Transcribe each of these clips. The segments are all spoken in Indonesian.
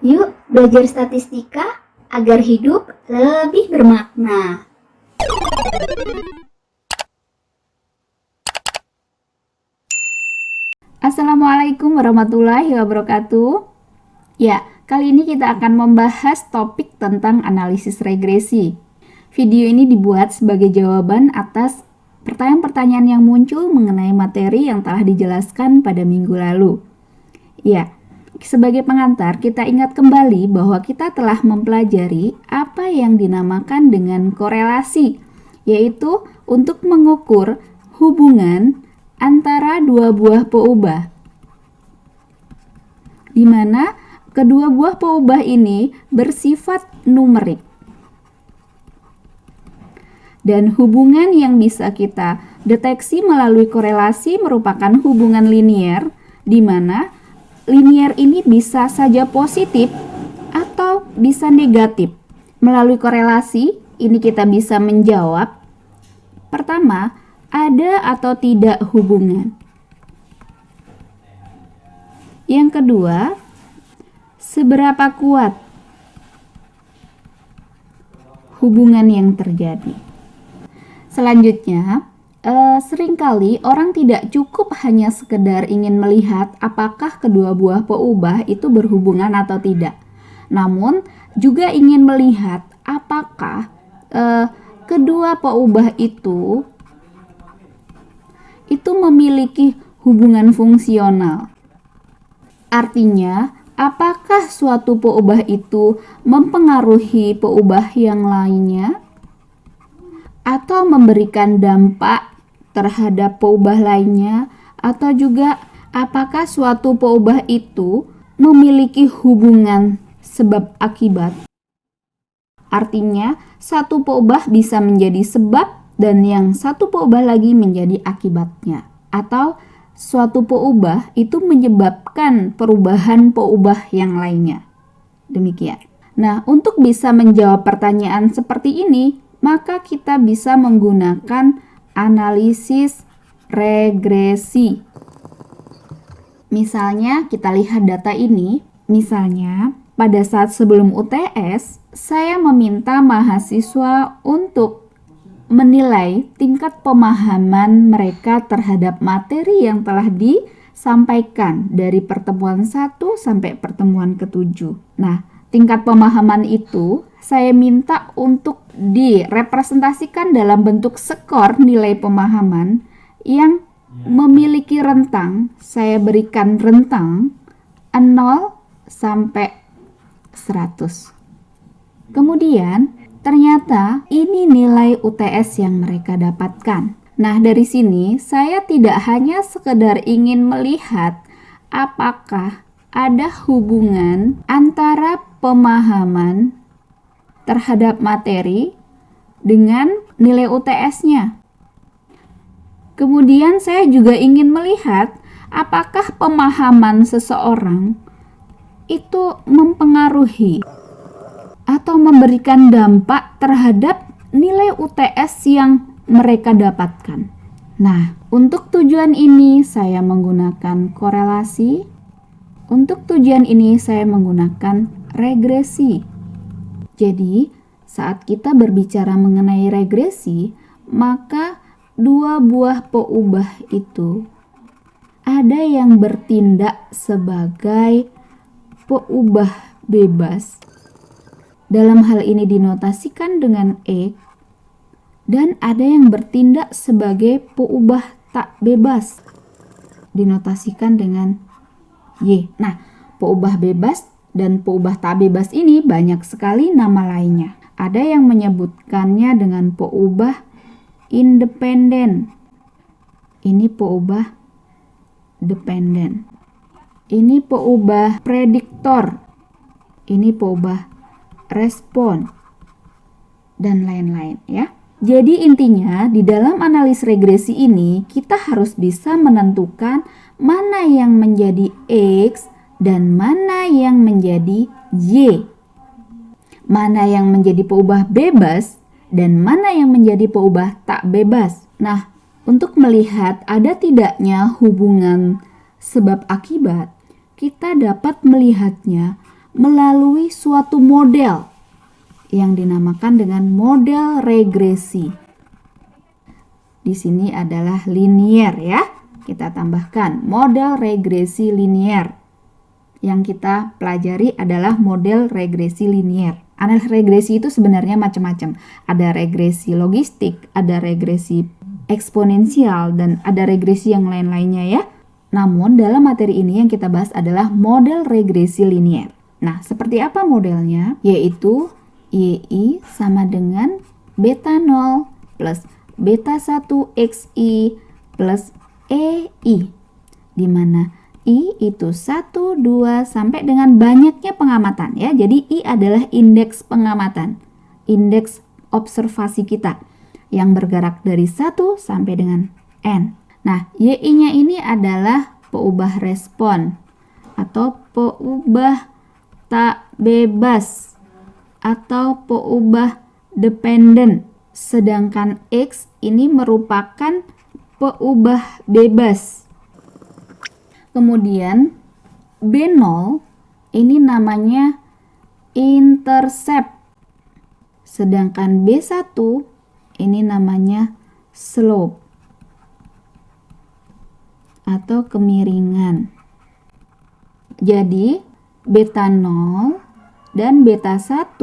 Yuk belajar statistika agar hidup lebih bermakna. Assalamualaikum warahmatullahi wabarakatuh. Ya, kali ini kita akan membahas topik tentang analisis regresi. Video ini dibuat sebagai jawaban atas pertanyaan-pertanyaan yang muncul mengenai materi yang telah dijelaskan pada minggu lalu. Ya, sebagai pengantar, kita ingat kembali bahwa kita telah mempelajari apa yang dinamakan dengan korelasi, yaitu untuk mengukur hubungan antara dua buah peubah, di mana kedua buah peubah ini bersifat numerik. Dan hubungan yang bisa kita deteksi melalui korelasi merupakan hubungan linier, di mana linier ini bisa saja positif atau bisa negatif. Melalui korelasi, ini kita bisa menjawab, pertama, ada atau tidak hubungan. Yang kedua, seberapa kuat hubungan yang terjadi. Selanjutnya, seringkali orang tidak cukup hanya sekedar ingin melihat apakah kedua buah peubah itu berhubungan atau tidak. Namun, juga ingin melihat apakah kedua peubah itu memiliki hubungan fungsional. Artinya, apakah suatu peubah itu mempengaruhi peubah yang lainnya atau memberikan dampak terhadap peubah lainnya, atau juga apakah suatu peubah itu memiliki hubungan sebab akibat. Artinya, satu peubah bisa menjadi sebab dan yang satu peubah lagi menjadi akibatnya, atau suatu peubah itu menyebabkan perubahan peubah yang lainnya. Demikian. Nah, untuk bisa menjawab pertanyaan seperti ini, maka kita bisa menggunakan analisis regresi. Misalnya, kita lihat data ini. Misalnya, pada saat sebelum UTS, saya meminta mahasiswa untuk menilai tingkat pemahaman mereka terhadap materi yang telah disampaikan dari pertemuan 1 sampai pertemuan ke-7. Nah, tingkat pemahaman itu saya minta untuk direpresentasikan dalam bentuk skor nilai pemahaman yang memiliki rentang. Saya berikan rentang 0 sampai 100. Kemudian ternyata ini nilai UTS yang mereka dapatkan. Nah, dari sini saya tidak hanya sekedar ingin melihat apakah ada hubungan antara pemahaman terhadap materi dengan nilai UTS-nya. Kemudian saya juga ingin melihat apakah pemahaman seseorang itu mempengaruhi atau memberikan dampak terhadap nilai UTS yang mereka dapatkan. Nah, untuk tujuan ini saya menggunakan korelasi. Untuk tujuan ini saya menggunakan regresi. Jadi, saat kita berbicara mengenai regresi, maka dua buah peubah itu ada yang bertindak sebagai peubah bebas. Dalam hal ini dinotasikan dengan X, dan ada yang bertindak sebagai peubah tak bebas, dinotasikan dengan Y. Nah, peubah bebas dan peubah tak bebas ini banyak sekali nama lainnya. Ada yang menyebutkannya dengan peubah independen. Ini peubah dependen. Ini peubah prediktor. Ini peubah respon, dan lain-lain ya. Jadi intinya di dalam analis regresi ini kita harus bisa menentukan mana yang menjadi X dan mana yang menjadi Y. Mana yang menjadi peubah bebas dan mana yang menjadi peubah tak bebas. Nah, untuk melihat ada tidaknya hubungan sebab akibat, kita dapat melihatnya melalui suatu model yang dinamakan dengan model regresi. Di sini adalah linier ya. Kita tambahkan model regresi linier. Yang kita pelajari adalah model regresi linier. Analisis regresi itu sebenarnya macam-macam. Ada regresi logistik, ada regresi eksponensial, dan ada regresi yang lain-lainnya ya. Namun dalam materi ini yang kita bahas adalah model regresi linier. Nah, seperti apa modelnya? Yaitu YI sama dengan beta 0 plus beta 1 XI plus EI. Di mana I itu 1, 2, sampai dengan banyaknya pengamatan ya. Jadi I adalah indeks pengamatan, indeks observasi kita yang bergerak dari 1 sampai dengan N. Nah, YI-nya ini adalah peubah respon atau peubah tak bebas atau peubah dependen. Sedangkan X ini merupakan peubah bebas. Kemudian B0 ini namanya intercept. Sedangkan B1 ini namanya slope atau kemiringan. Jadi beta 0 dan beta 1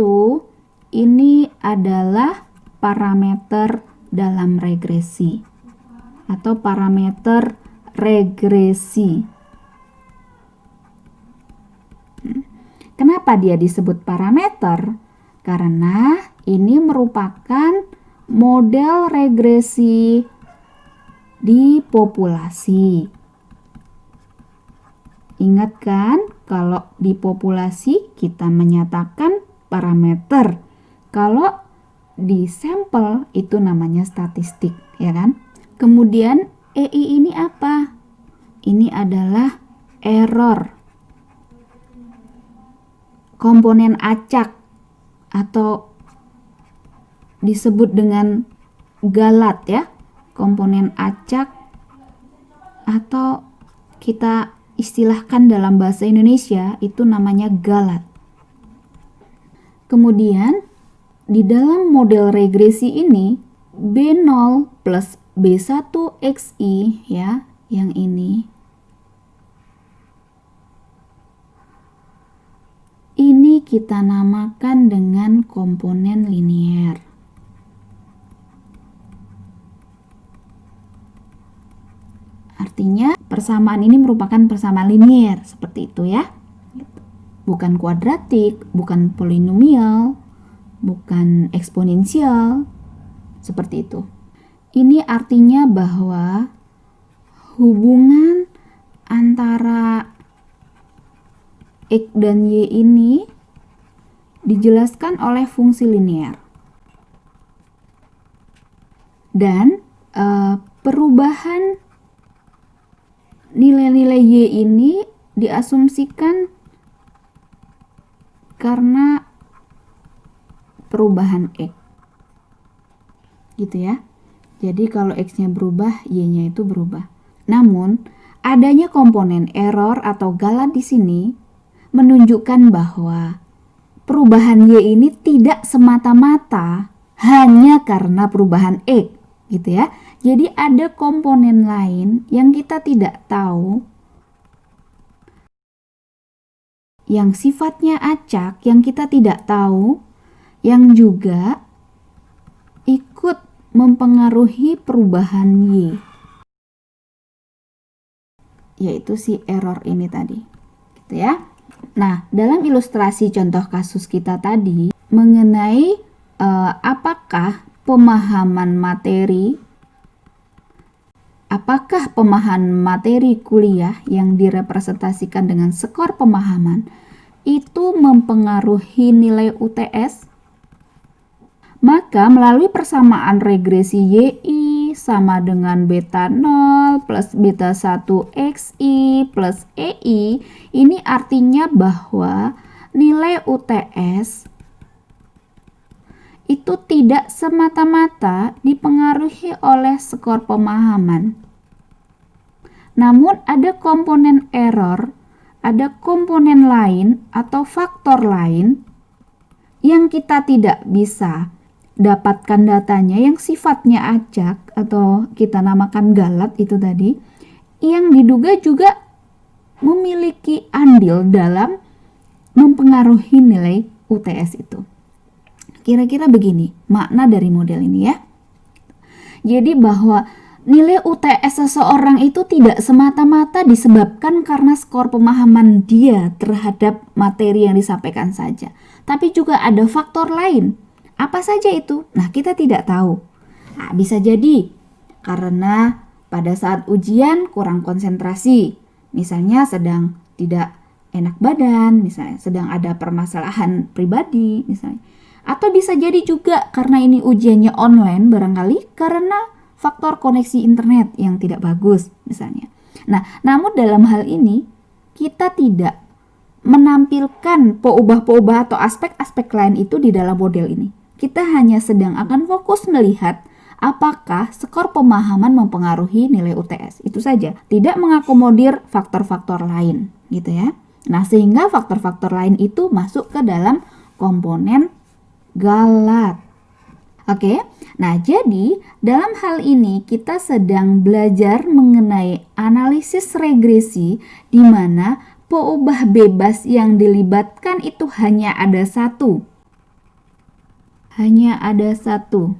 ini adalah parameter dalam regresi atau parameter regresi. Kenapa dia disebut parameter? Karena ini merupakan model regresi di populasi. Ingat kan, kalau di populasi kita menyatakan parameter. Kalau di sampel itu namanya statistik, ya kan? Kemudian EI ini apa? Ini adalah error. Komponen acak atau disebut dengan galat ya. Komponen acak atau kita istilahkan dalam bahasa Indonesia itu namanya galat. Kemudian di dalam model regresi ini B0 plus B1 XI ya, yang ini kita namakan dengan komponen linier. Artinya persamaan ini merupakan persamaan linier, seperti itu ya. Bukan kuadratik, bukan polinomial, bukan eksponensial, seperti itu. Ini artinya bahwa hubungan antara X dan Y ini dijelaskan oleh fungsi linier. Dan perubahan nilai-nilai Y ini diasumsikan karena perubahan X. Gitu ya. Jadi kalau X-nya berubah, Y-nya itu berubah. Namun, adanya komponen error atau galat di sini menunjukkan bahwa perubahan Y ini tidak semata-mata hanya karena perubahan X, gitu ya. Jadi ada komponen lain yang kita tidak tahu, yang sifatnya acak, yang kita tidak tahu, yang juga ikut mempengaruhi perubahan Y, yaitu si error ini tadi, gitu ya. Nah, dalam ilustrasi contoh kasus kita tadi mengenai apakah pemahaman materi kuliah yang direpresentasikan dengan skor pemahaman itu mempengaruhi nilai UTS, maka melalui persamaan regresi YI sama dengan beta 0 plus beta 1 XI plus EI, ini artinya bahwa nilai UTS itu tidak semata-mata dipengaruhi oleh skor pemahaman. Namun ada komponen error ada komponen lain atau faktor lain yang kita tidak bisa dapatkan datanya, yang sifatnya acak atau kita namakan galat itu tadi, yang diduga juga memiliki andil dalam mempengaruhi nilai UTS itu. Kira-kira begini makna dari model ini ya. Jadi bahwa nilai UTS seseorang itu tidak semata-mata disebabkan karena skor pemahaman dia terhadap materi yang disampaikan saja, tapi juga ada faktor lain. Apa saja itu? Nah, kita tidak tahu. Nah, bisa jadi karena pada saat ujian kurang konsentrasi, misalnya sedang tidak enak badan, misalnya sedang ada permasalahan pribadi, misalnya. Atau bisa jadi juga karena ini ujiannya online, barangkali karena faktor koneksi internet yang tidak bagus misalnya. Nah, namun dalam hal ini kita tidak menampilkan peubah-peubah atau aspek-aspek lain itu di dalam model ini. Kita hanya sedang akan fokus melihat apakah skor pemahaman mempengaruhi nilai UTS. Itu saja, tidak mengakomodir faktor-faktor lain gitu ya. Nah, sehingga faktor-faktor lain itu masuk ke dalam komponen galat. Oke, nah jadi dalam hal ini kita sedang belajar mengenai analisis regresi di mana peubah bebas yang dilibatkan itu hanya ada satu. Hanya ada satu.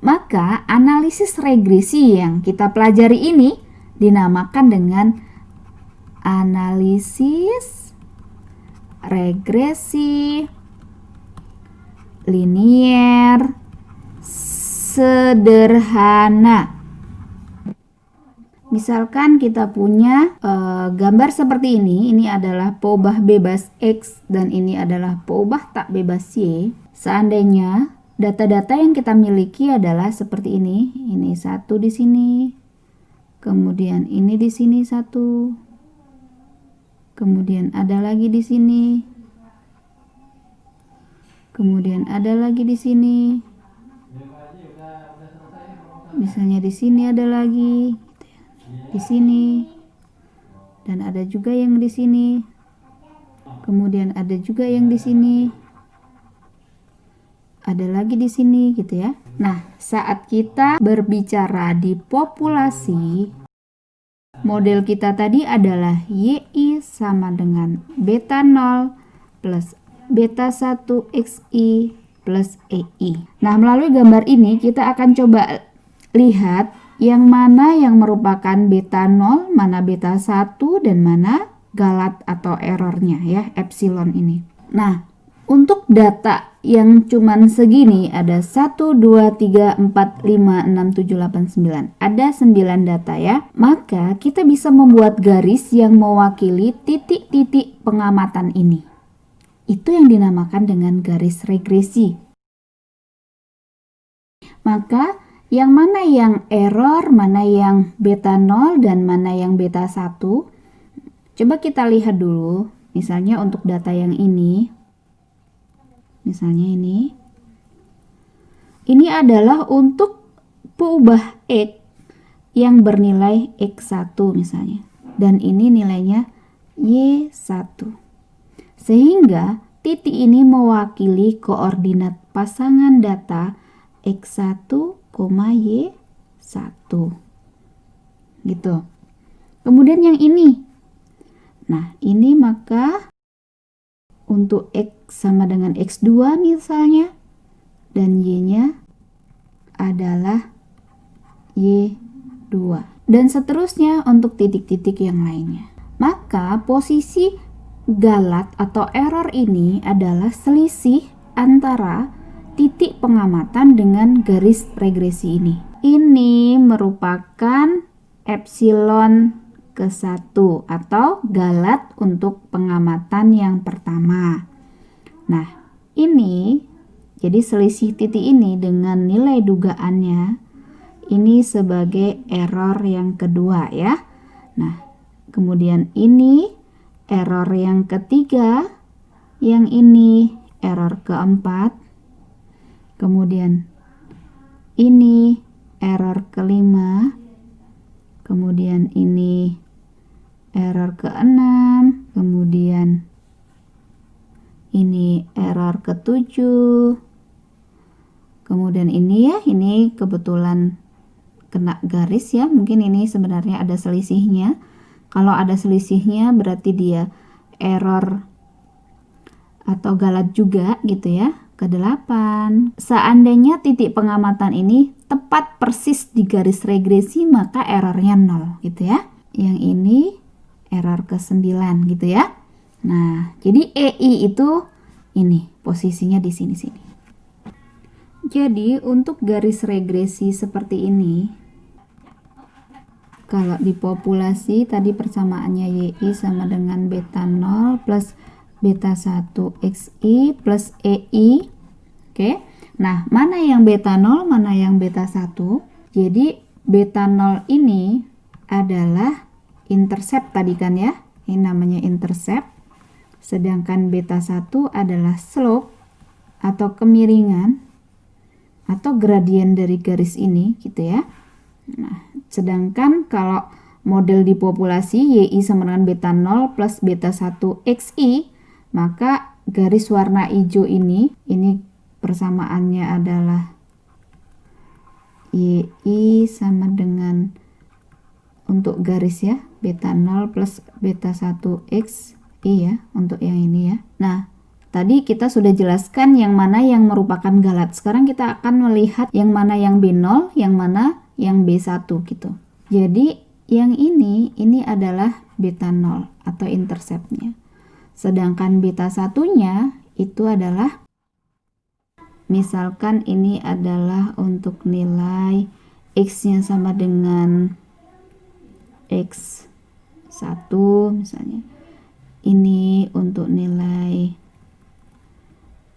Maka analisis regresi yang kita pelajari ini dinamakan dengan analisis regresi linier sederhana. Misalkan kita punya gambar seperti ini adalah peubah bebas X dan ini adalah peubah tak bebas Y. Seandainya data-data yang kita miliki adalah seperti ini satu di sini, kemudian ini di sini satu, kemudian ada lagi di sini, kemudian ada lagi di sini, misalnya di sini ada lagi, di sini, dan ada juga yang di sini, kemudian ada juga yang di sini, ada lagi di sini gitu ya. Nah, saat kita berbicara di populasi, model kita tadi adalah YI sama dengan beta 0 plus beta 1 XI plus EI. Nah, melalui gambar ini kita akan coba lihat yang mana yang merupakan beta 0, mana beta 1, dan mana galat atau errornya ya, epsilon ini. Nah, untuk data yang cuman segini ada 1, 2, 3, 4, 5, 6, 7, 8, 9. Ada 9 data ya. Maka kita bisa membuat garis yang mewakili titik-titik pengamatan ini. Itu yang dinamakan dengan garis regresi. Maka yang mana yang error, mana yang beta 0, dan mana yang beta 1. Coba kita lihat dulu. Misalnya untuk data yang ini. Misalnya ini. Ini adalah untuk peubah X yang bernilai X1 misalnya. Dan ini nilainya Y1. Sehingga titik ini mewakili koordinat pasangan data X1, Y1. Gitu. Kemudian yang ini. Nah, ini maka untuk X sama dengan X2 misalnya, dan Y-nya adalah Y2. Dan seterusnya untuk titik-titik yang lainnya. Maka posisi galat atau error ini adalah selisih antara titik pengamatan dengan garis regresi ini. Ini merupakan epsilon ke-1 atau galat untuk pengamatan yang pertama. Nah, ini jadi selisih titik ini dengan nilai dugaannya ini sebagai error yang kedua ya. Nah, kemudian ini error yang ketiga, yang ini error keempat, kemudian ini error kelima, kemudian ini error ke-6, kemudian ini error ke-7, kemudian ini ya, ini kebetulan kena garis ya, mungkin ini sebenarnya ada selisihnya. Kalau ada selisihnya berarti dia error atau galat juga gitu ya. Ke-8, seandainya titik pengamatan ini tepat persis di garis regresi maka errornya 0 gitu ya. Yang ini error ke-9 gitu ya. Nah, jadi EI itu ini posisinya di sini-sini. Jadi untuk garis regresi seperti ini, kalau di populasi tadi persamaannya YI sama dengan beta 0 plus beta 1 XI plus EI. Oke. Nah, mana yang beta 0, mana yang beta 1? Jadi beta 0 ini adalah intercept tadi kan ya. Ini namanya intercept. Sedangkan beta 1 adalah slope atau kemiringan atau gradien dari garis ini gitu ya. Nah, sedangkan kalau model di populasi YI sama dengan beta 0 plus beta 1 XI, maka garis warna hijau ini persamaannya adalah YI sama dengan untuk garis ya, beta 0 plus beta 1 XI ya, untuk yang ini ya. Nah, tadi kita sudah jelaskan yang mana yang merupakan galat. Sekarang kita akan melihat yang mana yang B0, yang mana yang B1 gitu. Jadi yang ini adalah beta 0 atau interceptnya. Sedangkan beta satunya itu adalah, misalkan ini adalah untuk nilai X-nya sama dengan X1 misalnya. Ini untuk nilai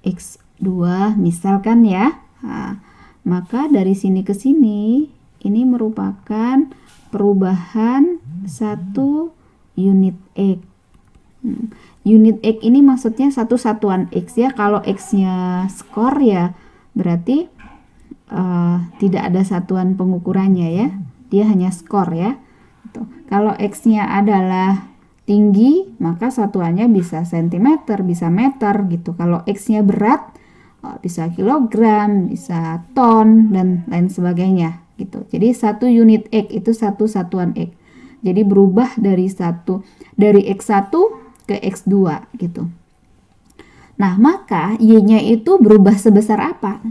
X2 misalkan ya. Nah, maka dari sini ke sini ini merupakan perubahan satu unit X. Unit X ini maksudnya satu satuan X ya. Kalau X-nya skor ya berarti tidak ada satuan pengukurannya ya. Dia hanya skor ya. Kalau X-nya adalah tinggi maka satuannya bisa cm, bisa meter gitu. Kalau X-nya berat bisa kilogram, bisa ton dan lain sebagainya gitu. Jadi satu unit X itu satu satuan X. Jadi berubah dari X1 ke X2 gitu. Nah, maka Y-nya itu berubah sebesar apa?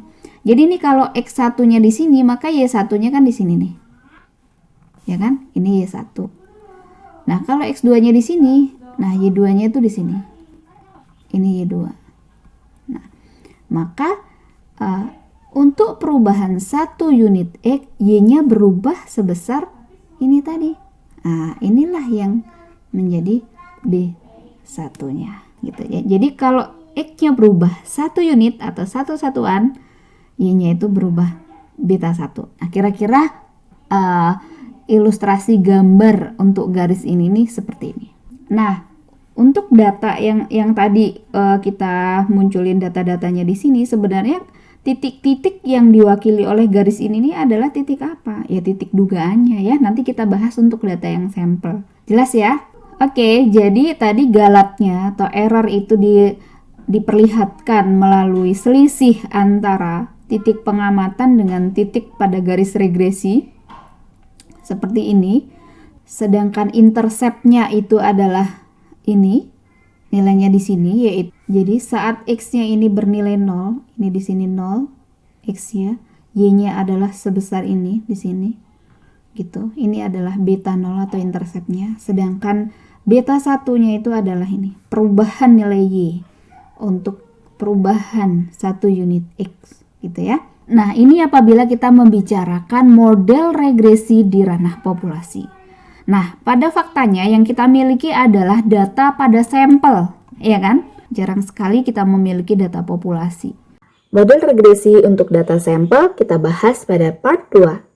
Jadi ini kalau X1-nya di sini, maka Y1-nya kan di sini nih. Ya kan? Ini Y1. Nah, kalau X2-nya di sini, nah Y2-nya itu di sini. Ini Y2. Nah, maka untuk perubahan satu unit X, Y-nya berubah sebesar ini tadi. Nah, inilah yang menjadi B1-nya gitu ya. Jadi kalau X-nya berubah satu unit atau satu satuan, Y-nya itu berubah beta 1. Nah, kira-kira ilustrasi gambar untuk garis ini nih seperti ini. Nah, untuk data yang tadi kita munculin data-datanya di sini, sebenarnya titik-titik yang diwakili oleh garis ini nih adalah titik apa? Ya titik dugaannya ya. Nanti kita bahas untuk data yang sampel. Jelas ya? Oke, jadi tadi galatnya atau error itu diperlihatkan melalui selisih antara titik pengamatan dengan titik pada garis regresi seperti ini. Sedangkan interceptnya itu adalah ini, nilainya di sini, yaitu jadi saat X-nya ini bernilai 0, ini di sini 0 X-nya, Y-nya adalah sebesar ini di sini gitu. Ini adalah beta 0 atau interceptnya. Sedangkan beta 1-nya itu adalah ini, perubahan nilai Y untuk perubahan satu unit X gitu ya. Nah, ini apabila kita membicarakan model regresi di ranah populasi. Nah, pada faktanya yang kita miliki adalah data pada sampel, ya kan? Jarang sekali kita memiliki data populasi. Model regresi untuk data sampel kita bahas pada part 2.